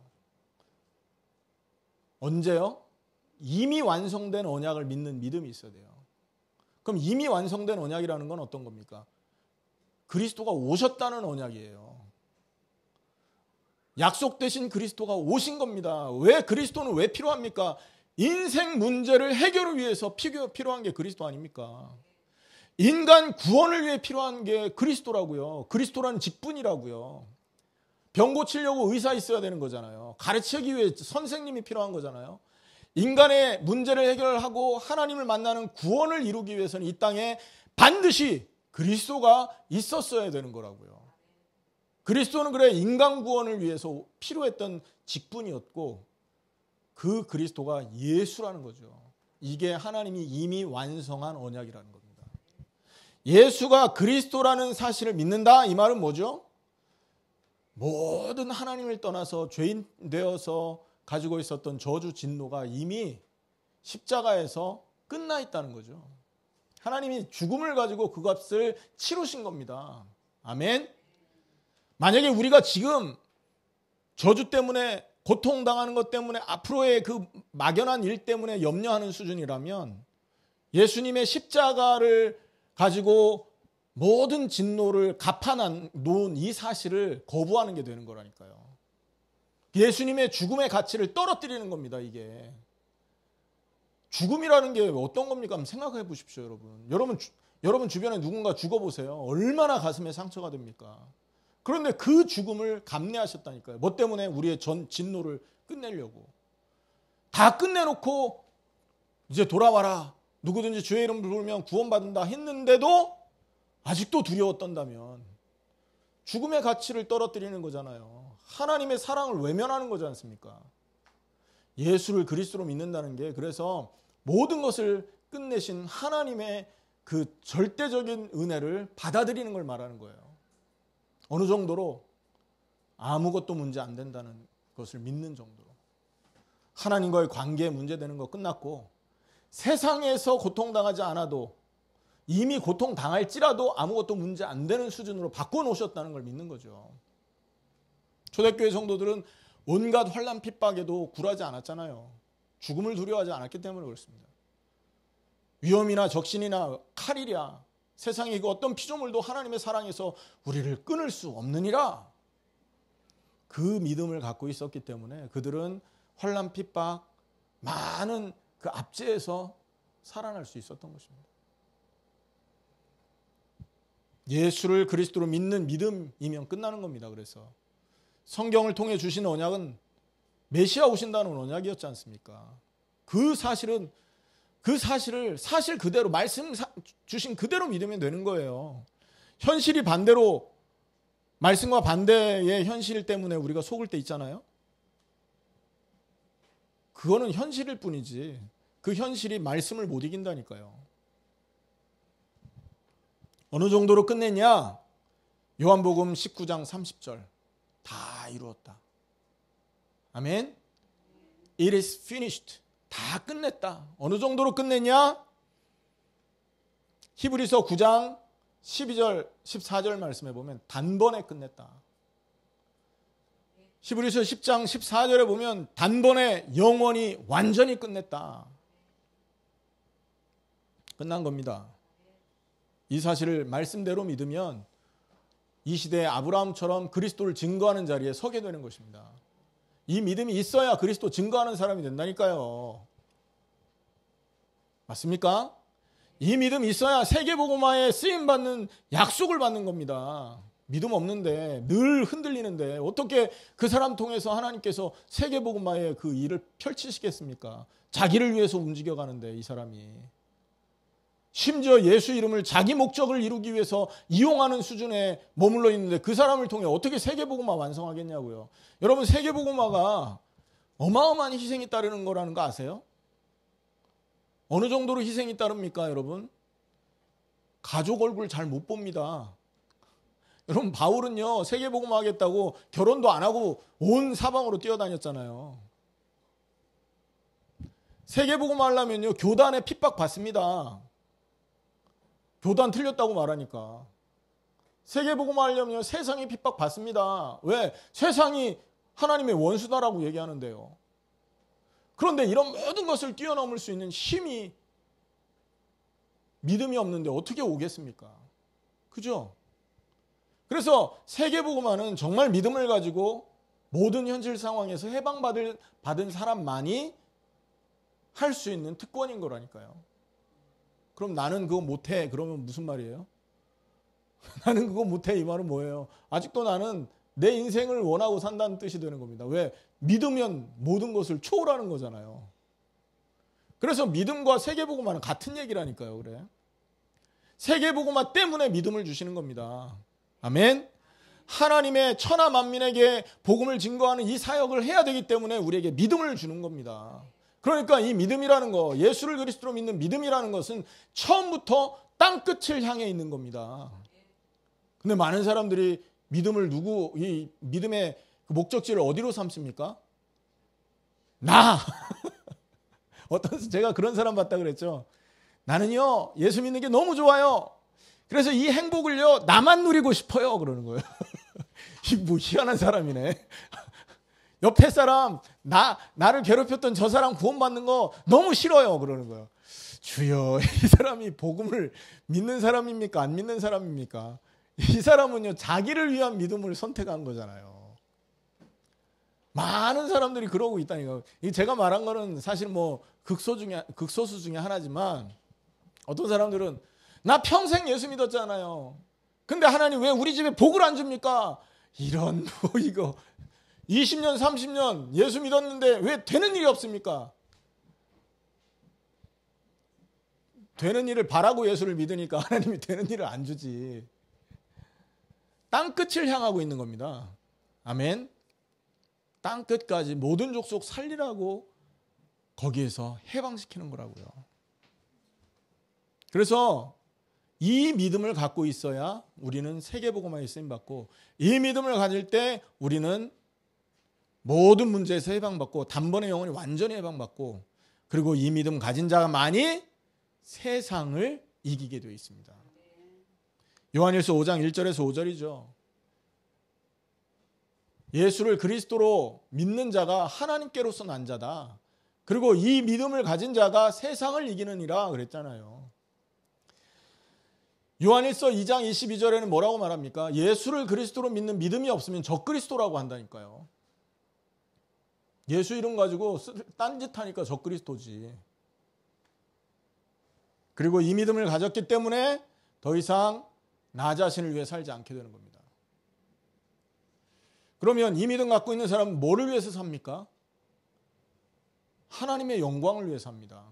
언제요? 이미 완성된 언약을 믿는 믿음이 있어야 돼요. 그럼 이미 완성된 언약이라는 건 어떤 겁니까? 그리스도가 오셨다는 언약이에요. 약속되신 그리스도가 오신 겁니다. 왜 그리스도는 왜 필요합니까? 인생 문제를 해결을 위해서 필요한 게 그리스도 아닙니까? 인간 구원을 위해 필요한 게 그리스도라고요. 그리스도라는 직분이라고요. 병 고치려고 의사 있어야 되는 거잖아요. 가르치기 위해 선생님이 필요한 거잖아요. 인간의 문제를 해결하고 하나님을 만나는 구원을 이루기 위해서는 이 땅에 반드시 그리스도가 있었어야 되는 거라고요. 그리스도는 그래 인간 구원을 위해서 필요했던 직분이었고 그 그리스도가 예수라는 거죠. 이게 하나님이 이미 완성한 언약이라는 겁니다. 예수가 그리스도라는 사실을 믿는다 이 말은 뭐죠? 모든 하나님을 떠나서 죄인 되어서 가지고 있었던 저주 진노가 이미 십자가에서 끝나 있다는 거죠. 하나님이 죽음을 가지고 그 값을 치르신 겁니다. 아멘. 만약에 우리가 지금 저주 때문에 고통당하는 것 때문에 앞으로의 그 막연한 일 때문에 염려하는 수준이라면 예수님의 십자가를 가지고 모든 진노를 갚아놓은 이 사실을 거부하는 게 되는 거라니까요. 예수님의 죽음의 가치를 떨어뜨리는 겁니다. 이게 죽음이라는 게 어떤 겁니까? 한번 생각해 보십시오. 여러분 주변에 누군가 죽어보세요. 얼마나 가슴에 상처가 됩니까? 그런데 그 죽음을 감내하셨다니까요. 뭐 때문에? 우리의 진노를 끝내려고. 다 끝내놓고 이제 돌아와라. 누구든지 주의 이름을 부르면 구원받는다 했는데도 아직도 두려워 떤다면 죽음의 가치를 떨어뜨리는 거잖아요. 하나님의 사랑을 외면하는 거지 않습니까? 예수를 그리스도로 믿는다는 게 그래서 모든 것을 끝내신 하나님의 그 절대적인 은혜를 받아들이는 걸 말하는 거예요. 어느 정도로 아무것도 문제 안 된다는 것을 믿는 정도로. 하나님과의 관계에 문제되는 거 끝났고 세상에서 고통당하지 않아도 이미 고통당할지라도 아무것도 문제 안 되는 수준으로 바꿔놓으셨다는 걸 믿는 거죠. 초대교회 성도들은 온갖 환난 핍박에도 굴하지 않았잖아요. 죽음을 두려워하지 않았기 때문에 그렇습니다. 위험이나 적신이나 칼이랴 세상의 그 어떤 피조물도 하나님의 사랑에서 우리를 끊을 수 없느니라. 그 믿음을 갖고 있었기 때문에 그들은 환난 핍박 많은 그 압제에서 살아날 수 있었던 것입니다. 예수를 그리스도로 믿는 믿음이면 끝나는 겁니다. 그래서 성경을 통해 주신 언약은 메시아 오신다는 언약이었지 않습니까? 그 사실을 사실 그대로 말씀 주신 그대로 믿으면 되는 거예요. 현실이 반대로 말씀과 반대의 현실 때문에 우리가 속을 때 있잖아요. 그거는 현실일 뿐이지 그 현실이 말씀을 못 이긴다니까요. 어느 정도로 끝냈냐? 요한복음 19장 30절 다 이루었다. 아멘. It is finished. 다 끝냈다. 어느 정도로 끝냈냐? 히브리서 9장 12절 14절 말씀해 보면 단번에 끝냈다. 히브리서 10장 14절에 보면 단번에 영원히 완전히 끝냈다. 끝난 겁니다. 이 사실을 말씀대로 믿으면 이 시대의 아브라함처럼 그리스도를 증거하는 자리에 서게 되는 것입니다. 이 믿음이 있어야 그리스도 증거하는 사람이 된다니까요. 맞습니까? 이 믿음이 있어야 세계복음화에 쓰임받는 약속을 받는 겁니다. 믿음 없는데 늘 흔들리는데 어떻게 그 사람 통해서 하나님께서 세계복음화의 그 일을 펼치시겠습니까? 자기를 위해서 움직여가는데 이 사람이. 심지어 예수 이름을 자기 목적을 이루기 위해서 이용하는 수준에 머물러 있는데 그 사람을 통해 어떻게 세계복음화 완성하겠냐고요. 여러분, 세계복음화가 어마어마한 희생이 따르는 거라는 거 아세요? 어느 정도로 희생이 따릅니까, 여러분? 가족 얼굴 잘 못 봅니다. 여러분, 바울은요, 세계복음화 하겠다고 결혼도 안 하고 온 사방으로 뛰어다녔잖아요. 세계복음화 하려면요, 교단에 핍박 받습니다. 교단 틀렸다고 말하니까. 세계복음화 하려면 세상에 핍박 받습니다. 왜? 세상이 하나님의 원수다라고 얘기하는데요. 그런데 이런 모든 것을 뛰어넘을 수 있는 힘이 믿음이 없는데 어떻게 오겠습니까? 그죠? 그래서 세계복음화는 정말 믿음을 가지고 모든 현실 상황에서 받은 사람만이 할 수 있는 특권인 거라니까요. 그럼 나는 그거 못해. 그러면 무슨 말이에요? 나는 그거 못해. 이 말은 뭐예요? 아직도 나는 내 인생을 원하고 산다는 뜻이 되는 겁니다. 왜? 믿으면 모든 것을 초월하는 거잖아요. 그래서 믿음과 세계복음화는 같은 얘기라니까요. 그래. 세계복음화 때문에 믿음을 주시는 겁니다. 아멘. 하나님의 천하 만민에게 복음을 증거하는 이 사역을 해야 되기 때문에 우리에게 믿음을 주는 겁니다. 그러니까 이 믿음이라는 거, 예수를 그리스도로 믿는 믿음이라는 것은 처음부터 땅끝을 향해 있는 겁니다. 근데 많은 사람들이 이 믿음의 목적지를 어디로 삼습니까? 제가 그런 사람 봤다 그랬죠. 나는요, 예수 믿는 게 너무 좋아요. 그래서 이 행복을요, 나만 누리고 싶어요. 그러는 거예요. 뭐 희한한 사람이네. 옆에 사람, 나를 괴롭혔던 저 사람 구원받는 거 너무 싫어요. 그러는 거예요. 주여, 이 사람이 복음을 믿는 사람입니까? 안 믿는 사람입니까? 이 사람은요, 자기를 위한 믿음을 선택한 거잖아요. 많은 사람들이 그러고 있다니까. 제가 말한 거는 사실 뭐 극소수 중에 하나지만 어떤 사람들은 나 평생 예수 믿었잖아요. 근데 하나님 왜 우리 집에 복을 안 줍니까? 이런 이거 20년 30년 예수 믿었는데 왜 되는 일이 없습니까? 되는 일을 바라고 예수를 믿으니까 하나님이 되는 일을 안 주지. 땅끝을 향하고 있는 겁니다. 아멘. 땅끝까지 모든 족속 살리라고 거기에서 해방시키는 거라고요. 그래서 이 믿음을 갖고 있어야 우리는 세계복음화에 쓰임받고, 이 믿음을 가질 때 우리는 모든 문제에서 해방받고 단번에 영혼이 완전히 해방받고, 그리고 이 믿음 가진 자만이 세상을 이기게 되어 있습니다. 요한일서 5장 1절에서 5절이죠. 예수를 그리스도로 믿는 자가 하나님께로서 난 자다. 그리고 이 믿음을 가진 자가 세상을 이기느니라 그랬잖아요. 요한일서 2장 22절에는 뭐라고 말합니까? 예수를 그리스도로 믿는 믿음이 없으면 적그리스도라고 한다니까요. 예수 이름 가지고 딴짓하니까 적그리스도지. 그리고 이 믿음을 가졌기 때문에 더 이상 나 자신을 위해 살지 않게 되는 겁니다. 그러면 이 믿음 갖고 있는 사람은 뭐를 위해서 삽니까? 하나님의 영광을 위해 삽니다.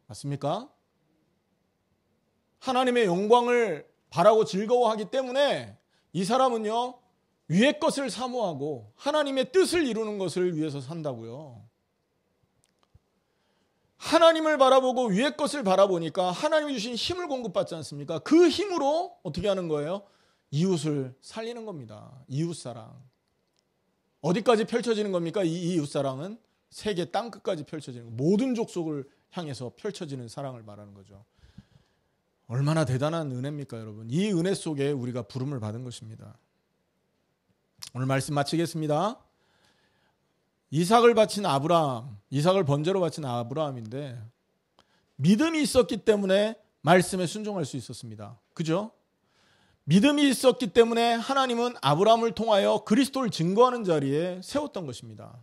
맞습니까? 하나님의 영광을 바라고 즐거워하기 때문에 이 사람은요, 위의 것을 사모하고 하나님의 뜻을 이루는 것을 위해서 산다고요. 하나님을 바라보고 위의 것을 바라보니까 하나님이 주신 힘을 공급받지 않습니까? 그 힘으로 어떻게 하는 거예요? 이웃을 살리는 겁니다. 이웃사랑. 어디까지 펼쳐지는 겁니까? 이 이웃사랑은 세계 땅끝까지 펼쳐지는 거. 모든 족속을 향해서 펼쳐지는 사랑을 말하는 거죠. 얼마나 대단한 은혜입니까, 여러분? 이 은혜 속에 우리가 부름을 받은 것입니다. 오늘 말씀 마치겠습니다. 이삭을 바친 아브라함, 이삭을 번제로 바친 아브라함인데 믿음이 있었기 때문에 말씀에 순종할 수 있었습니다. 그죠? 믿음이 있었기 때문에 하나님은 아브라함을 통하여 그리스도를 증거하는 자리에 세웠던 것입니다.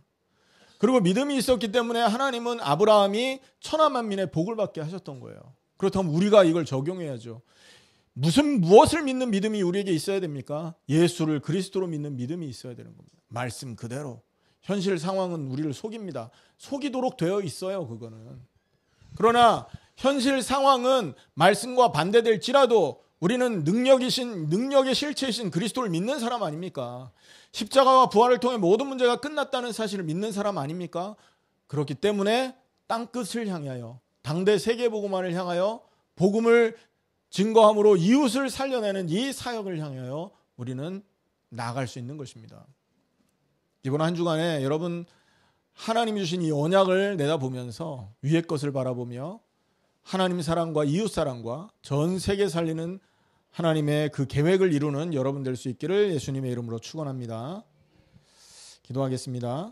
그리고 믿음이 있었기 때문에 하나님은 아브라함이 천하 만민의 복을 받게 하셨던 거예요. 그렇다면 우리가 이걸 적용해야죠. 무엇을 믿는 믿음이 우리에게 있어야 됩니까? 예수를 그리스도로 믿는 믿음이 있어야 되는 겁니다. 말씀 그대로. 현실 상황은 우리를 속입니다. 속이도록 되어 있어요, 그거는. 그러나 현실 상황은 말씀과 반대될지라도 우리는 능력의 실체이신 그리스도를 믿는 사람 아닙니까? 십자가와 부활을 통해 모든 문제가 끝났다는 사실을 믿는 사람 아닙니까? 그렇기 때문에 땅끝을 향하여, 당대 세계복음화를 향하여 복음을 증거함으로 이웃을 살려내는 이 사역을 향하여 우리는 나아갈 수 있는 것입니다. 이번 한 주간에 여러분 하나님이 주신 이 언약을 내다보면서 위의 것을 바라보며 하나님 사랑과 이웃 사랑과 전 세계 살리는 하나님의 그 계획을 이루는 여러분 될 수 있기를 예수님의 이름으로 축원합니다. 기도하겠습니다.